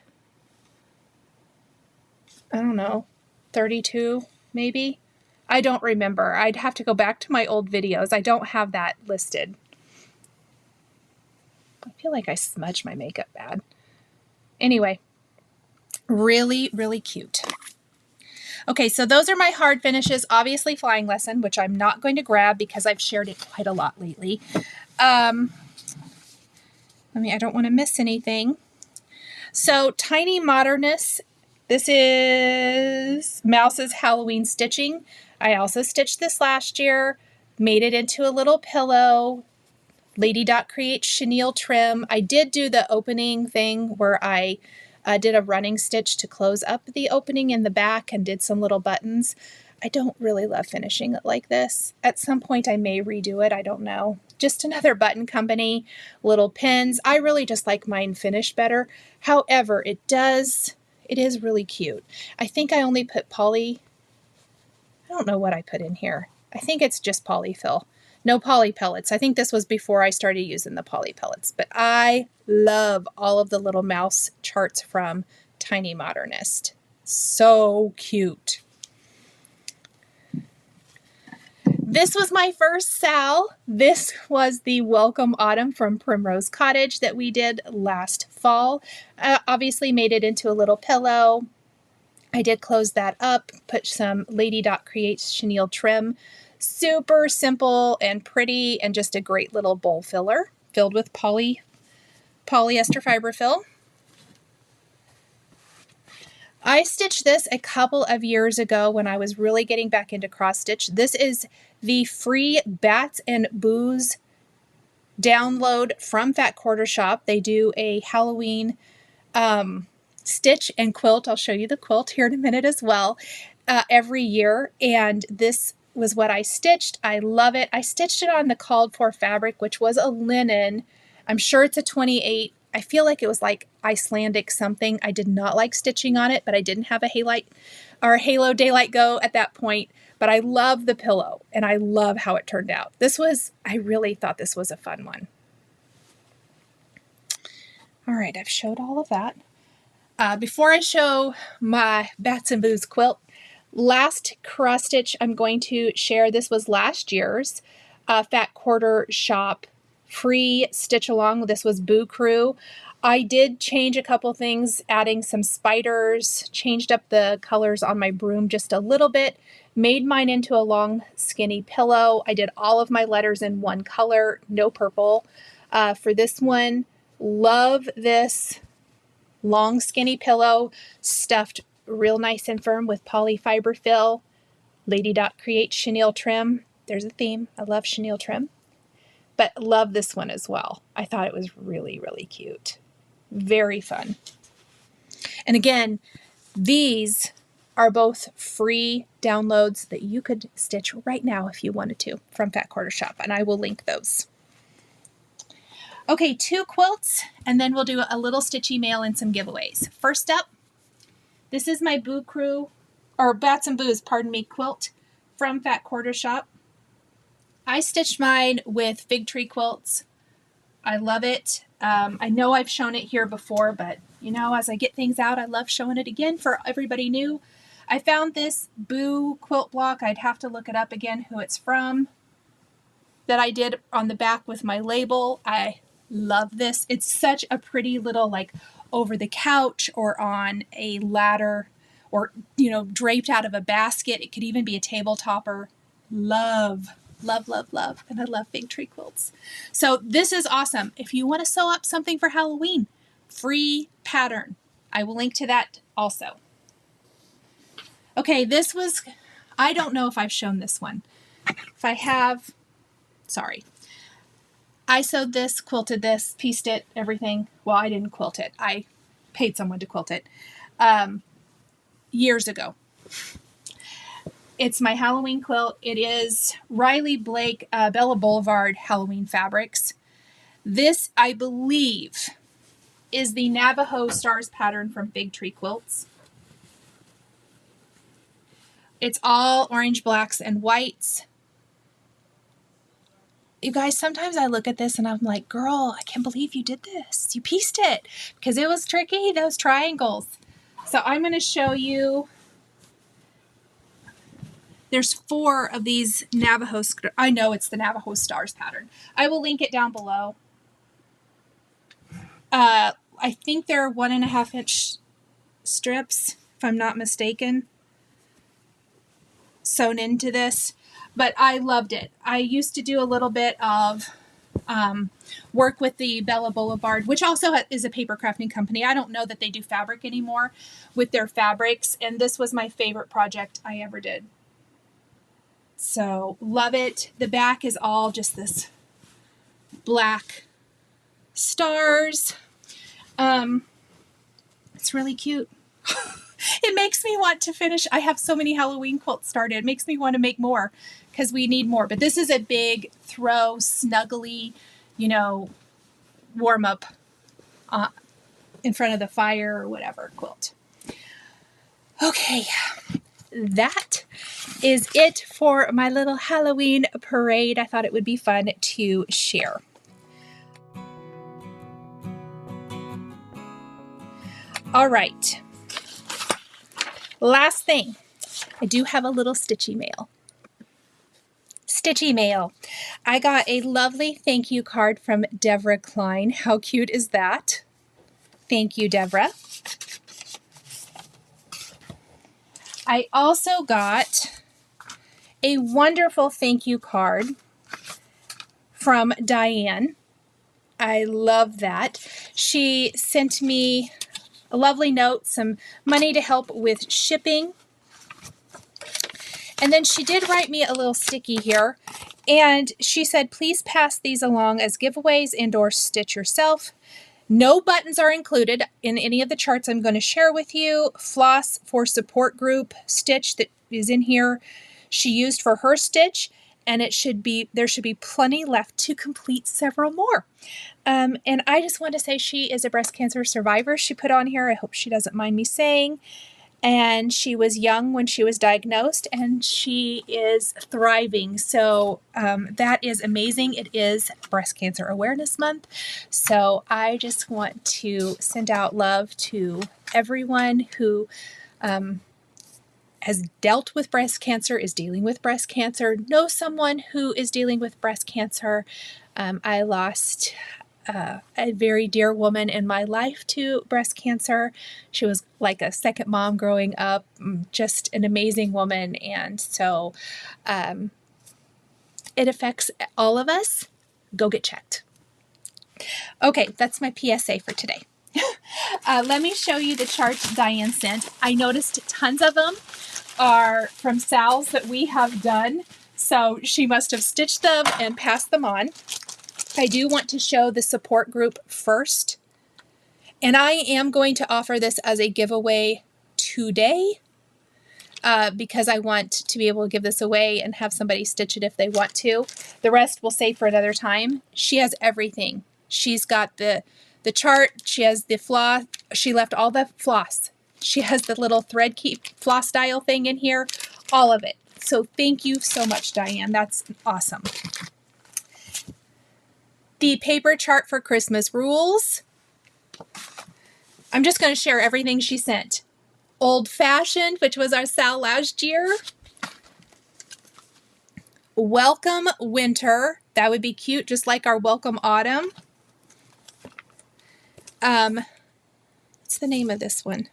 I don't know, 32 maybe? I don't remember. I'd have to go back to my old videos. I don't have that listed. I feel like I smudged my makeup bad. Anyway, really, really cute. Okay, so those are my hard finishes. Obviously Flying Lesson, which I'm not going to grab because I've shared it quite a lot lately. I don't want to miss anything. So Tiny Modernist, this is Mouse's Halloween stitching. I also stitched this last year, made it into a little pillow. Lady Dot Creates chenille trim. I did do the opening thing where I did a running stitch to close up the opening in the back and did some little buttons. I don't really love finishing it like this. At some point I may redo it, I don't know. Just another button company, little pins. I really just like mine finished better. However, it is really cute. I think I only put I don't know what I put in here. I think it's just polyfill. No poly pellets. I think this was before I started using the poly pellets, but I love all of the little mouse charts from Tiny Modernist. So cute. This was my first SAL. This was the Welcome Autumn from Primrose Cottage that we did last fall. Obviously made it into a little pillow. I did close that up, put some Lady Dot Creates chenille trim. Super simple and pretty, and just a great little bowl filler filled with polyester fiber fill. I stitched this a couple of years ago when I was really getting back into cross stitch. This is the free Bats and Booze download from Fat Quarter Shop. They do a Halloween stitch and quilt. I'll show you the quilt here in a minute as well, every year. And this was what I stitched. I love it. I stitched it on the called for fabric, which was a linen. I'm sure it's a 28. I feel like it was like Icelandic something. I did not like stitching on it, but I didn't have a Halo Daylight Go at that point. But I love the pillow and I love how it turned out. I really thought this was a fun one. All right, I've showed all of that. Before I show my Bats and Booze quilt, last cross stitch I'm going to share, this was last year's Fat Quarter Shop free stitch along. This was Boo Crew. I did change a couple things, adding some spiders, changed up the colors on my broom just a little bit, made mine into a long skinny pillow. I did all of my letters in one color, no purple. For this one, love this long skinny pillow, stuffed real nice and firm with poly fiber fill. Lady Dot Creates chenille trim. There's a theme. I love chenille trim. But love this one as well. I thought it was really, really cute. Very fun. And again, these are both free downloads that you could stitch right now if you wanted to from Fat Quarter Shop, and I will link those. Okay, 2 quilts, and then we'll do a little stitchy mail and some giveaways. First up, this is my Boo Crew, or Bats and Booze, pardon me, quilt from Fat Quarter Shop. I stitched mine with fig tree quilts. I love it. I know I've shown it here before, but you know, as I get things out, I love showing it again for everybody new. I found this Boo quilt block. I'd have to look it up again, who it's from, that I did on the back with my label. I love this. It's such a pretty little, like, over the couch or on a ladder, or, you know, draped out of a basket. It could even be a table topper. Love, love, love, love. And I love fig tree quilts. So this is awesome. If you want to sew up something for Halloween, free pattern. I will link to that also. Okay, this was, I don't know if I've shown this one. If I have, sorry. I sewed this, quilted this, pieced it, everything. Well, I didn't quilt it. I paid someone to quilt it years ago. It's my Halloween quilt. It is Riley Blake Bella Boulevard Halloween Fabrics. This, I believe, is the Navajo Stars pattern from Fig Tree Quilts. It's all orange, blacks, and whites. You guys, sometimes I look at this and I'm like, girl, I can't believe you did this. You pieced it, because it was tricky, those triangles. So I'm going to show you. There's 4 of these Navajo, I know it's the Navajo Stars pattern. I will link it down below. I think they're 1.5 inch strips, if I'm not mistaken, sewn into this. But I loved it. I used to do a little bit of work with the Bella Boulevard, which also is a paper crafting company. I don't know that they do fabric anymore with their fabrics, and this was my favorite project I ever did. So love it. The back is all just this black stars. It's really cute. It makes me want to finish. I have so many Halloween quilts started. It makes me want to make more, because we need more. But this is a big throw, snuggly, you know, warm up in front of the fire or whatever quilt. Okay, that is it for my little Halloween parade. I thought it would be fun to share. All right. Last thing, I do have a little stitchy mail. Stitchy mail. I got a lovely thank you card from Deborah Klein. How cute is that? Thank you, Deborah. I also got a wonderful thank you card from Diane. I love that. She sent me a lovely note, some money to help with shipping. And then she did write me a little sticky here. And she said, please pass these along as giveaways and/or stitch yourself. No buttons are included in any of the charts I'm going to share with you. Floss for support group stitch that is in here, she used for her stitch, and there should be plenty left to complete several more. And I just want to say she is a breast cancer survivor. She put on here, I hope she doesn't mind me saying, and she was young when she was diagnosed, and she is thriving. So that is amazing. It is Breast Cancer Awareness Month. So I just want to send out love to everyone who has dealt with breast cancer, is dealing with breast cancer, knows someone who is dealing with breast cancer. I lost a very dear woman in my life to breast cancer. She was like a second mom growing up, just an amazing woman. And so it affects all of us. Go get checked. Okay, that's my PSA for today. Let me show you the charts Diane sent. I noticed tons of them are from SALs that we have done. So she must have stitched them and passed them on. I do want to show the support group first, and I am going to offer this as a giveaway today because I want to be able to give this away and have somebody stitch it if they want to. The rest we'll save for another time. She has everything. She's got the chart. She has the floss. She left all the floss. She has the little thread keep floss style thing in here, all of it. So thank you so much, Diane. That's awesome. The paper chart for Christmas rules. I'm just going to share everything she sent. Old Fashioned, which was our SAL last year. Welcome Winter. That would be cute, just like our Welcome Autumn. What's the name of this one?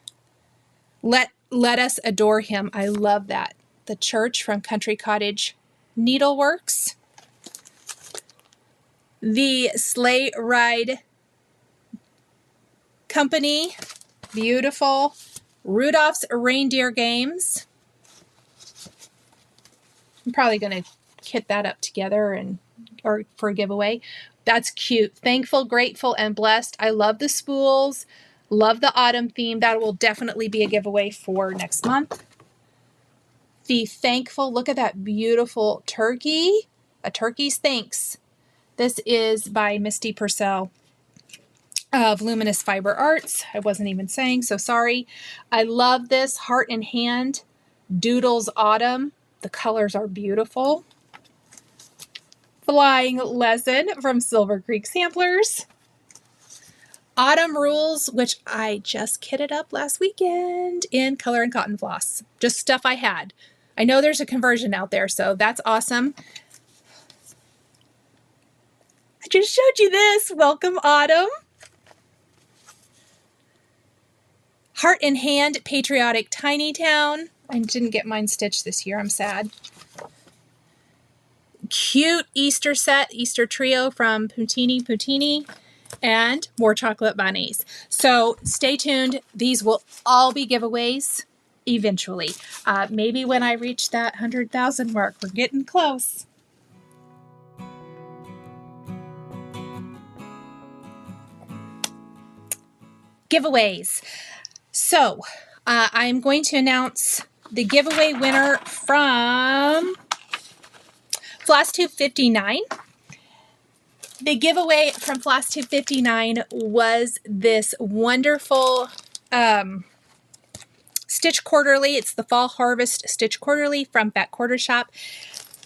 Let Us Adore Him. I love that. The Church from Country Cottage Needleworks. The Sleigh Ride Company. Beautiful. Rudolph's Reindeer Games. I'm probably going to kit that up together or for a giveaway. That's cute. Thankful, Grateful, and Blessed. I love the spools. Love the autumn theme. That will definitely be a giveaway for next month. The Thankful. Look at that beautiful turkey. A Turkey's Thanks. This is by Misty Purcell of Luminous Fiber Arts. I wasn't even saying, so sorry. I love this Heart in Hand Doodles Autumn. The colors are beautiful. Flying Lesson from Silver Creek Samplers. Autumn Rules, which I just kitted up last weekend in Color and Cotton Floss. Just stuff I had. I know there's a conversion out there, so that's awesome. I just showed you this. Welcome Autumn. Heart in Hand Patriotic Tiny Town. I didn't get mine stitched this year. I'm sad. Cute Easter set, Easter trio from Poutini, and more chocolate bunnies. So stay tuned. These will all be giveaways eventually. Maybe when I reach that 100,000 mark. We're getting close. Giveaways. So I'm going to announce the giveaway winner from Flosstube 59. The giveaway from Flosstube 59 was this wonderful Stitch Quarterly. It's the Fall Harvest Stitch Quarterly from Fat Quarter Shop.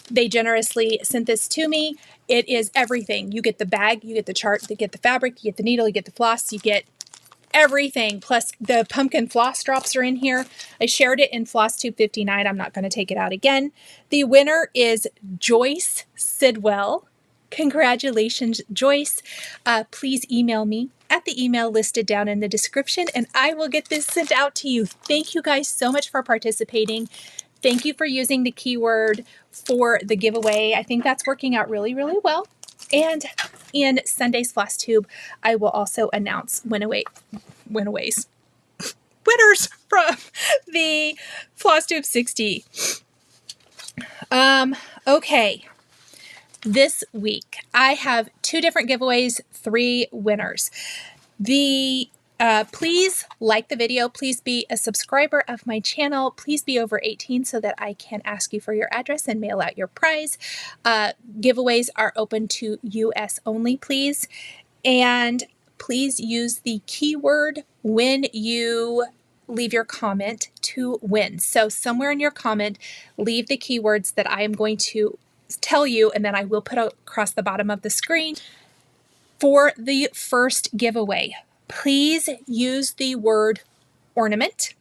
They generously sent this to me. It is everything. You get the bag, you get the chart, you get the fabric, you get the needle, you get the floss, you get everything. Plus the pumpkin floss drops are in here. I shared it in Flosstube 59. I'm not going to take it out again. The winner is Joyce Sidwell. Congratulations, Joyce. Please email me at the email listed down in the description and I will get this sent out to you. Thank you guys so much for participating. Thank you for using the keyword for the giveaway. I think that's working out really, really well. And in Sunday's Flosstube, I will also announce winners from the Flosstube 60. Okay. This week, I have 2 different giveaways, 3 winners. Please like the video. Please be a subscriber of my channel. Please be over 18 so that I can ask you for your address and mail out your prize. Giveaways are open to US only, please. And please use the keyword when you leave your comment to win. So somewhere in your comment, leave the keywords that I am going to tell you, and then I will put across the bottom of the screen for the first giveaway. Please use the word ornament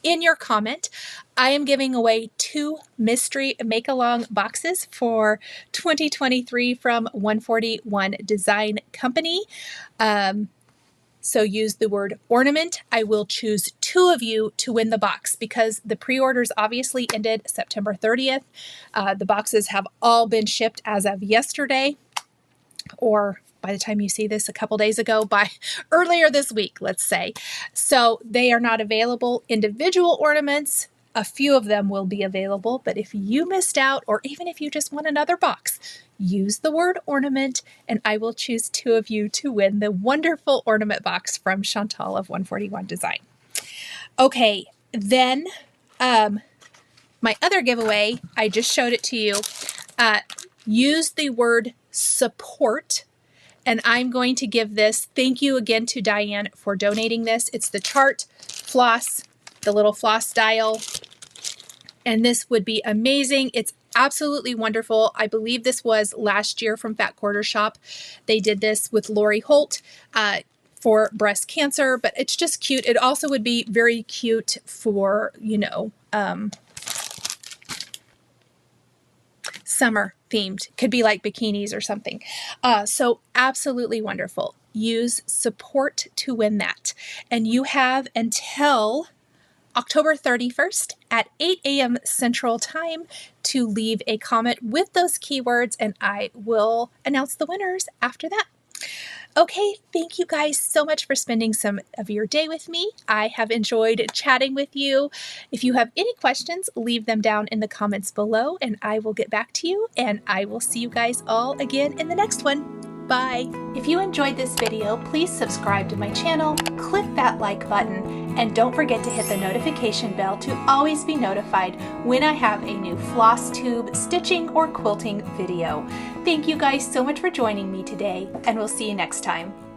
in your comment. I am giving away 2 mystery make-along boxes for 2023 from 141 Design Company. So use the word ornament. I will choose 2 of you to win the box because the pre-orders obviously ended September 30th. The boxes have all been shipped as of yesterday, or by the time you see this a couple days ago, by earlier this week, let's say. So they are not available. Individual ornaments, a few of them will be available, but if you missed out, or even if you just want another box, use the word ornament, and I will choose 2 of you to win the wonderful ornament box from Chantal of 141 Design. Okay, then my other giveaway, I just showed it to you. Use the word support, and I'm going to give this, thank you again to Diane for donating this. It's the chart, floss, the little floss dial, and this would be amazing. It's absolutely wonderful. I believe this was last year from Fat Quarter Shop. They did this with Lori Holt for breast cancer, but it's just cute. It also would be very cute for, you know, summer themed. Could be like bikinis or something. So absolutely wonderful. Use support to win that. And you have until October 31st at 8 a.m. Central Time to leave a comment with those keywords, and I will announce the winners after that. Okay, thank you guys so much for spending some of your day with me. I have enjoyed chatting with you. If you have any questions, leave them down in the comments below and I will get back to you, and I will see you guys all again in the next one. Bye. If you enjoyed this video, please subscribe to my channel, click that like button, and don't forget to hit the notification bell to always be notified when I have a new Flosstube stitching or quilting video. Thank you guys so much for joining me today, and we'll see you next time.